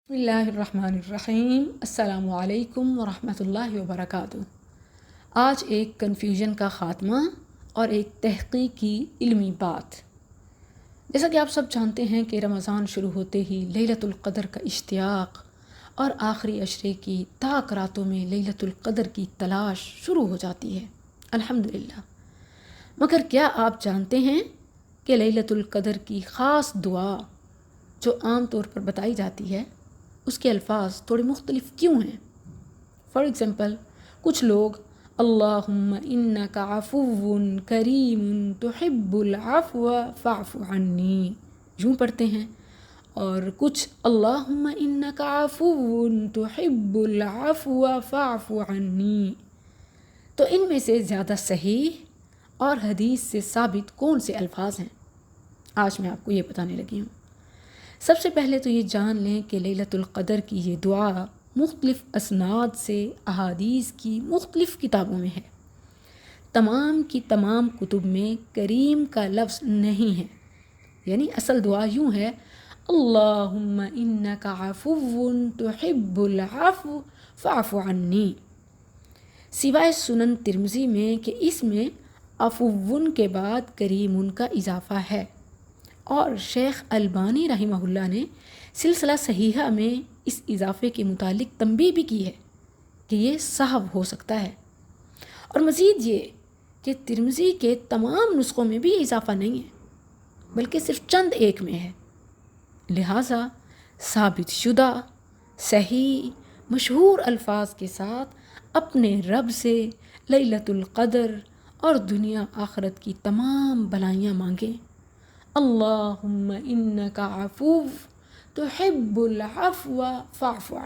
بسم اللہ الرحمن الرحیم۔ السلام علیکم ورحمۃ اللہ وبرکاتہ۔ آج ایک کنفیوژن کا خاتمہ اور ایک تحقیقی علمی بات۔ جیسا کہ آپ سب جانتے ہیں کہ رمضان شروع ہوتے ہی لیلۃ القدر کا اشتیاق اور آخری عشرے کی تاک راتوں میں لیلۃ القدر کی تلاش شروع ہو جاتی ہے، الحمدللہ۔ مگر کیا آپ جانتے ہیں کہ لیلۃ القدر کی خاص دعا جو عام طور پر بتائی جاتی ہے اس کے الفاظ تھوڑے مختلف کیوں ہیں؟ فار ایگزامپل، کچھ لوگ اللہم انک عفو کریم تحب العفو فاعف عنی یوں پڑھتے ہیں، اور کچھ اللہم انک عفو تحب العفو فاعف عنی۔ تو ان میں سے زیادہ صحیح اور حدیث سے ثابت کون سے الفاظ ہیں؟ آج میں آپ کو یہ بتانے لگی ہوں۔ سب سے پہلے تو یہ جان لیں کہ لیلۃ القدر کی یہ دعا مختلف اسناد سے احادیث کی مختلف کتابوں میں ہے۔ تمام کی تمام کتب میں کریم کا لفظ نہیں ہے، یعنی اصل دعا یوں ہے، اللہم انک عفو تحب العفو فاعف عنی، سوائے سنن ترمذی میں کہ اس میں عفو کے بعد کریم کا اضافہ ہے، اور شیخ البانی رحمہ اللہ نے سلسلہ صحیحہ میں اس اضافے کے متعلق تنبیہ بھی کی ہے کہ یہ سہو ہو سکتا ہے، اور مزید یہ کہ ترمذی کے تمام نسخوں میں بھی یہ اضافہ نہیں ہے بلکہ صرف چند ایک میں ہے۔ لہٰذا ثابت شدہ صحیح مشہور الفاظ کے ساتھ اپنے رب سے لیلۃ القدر اور دنیا آخرت کی تمام بلائیاں مانگیں۔ اللہم انک عفو تحب العفو فاعف عنی۔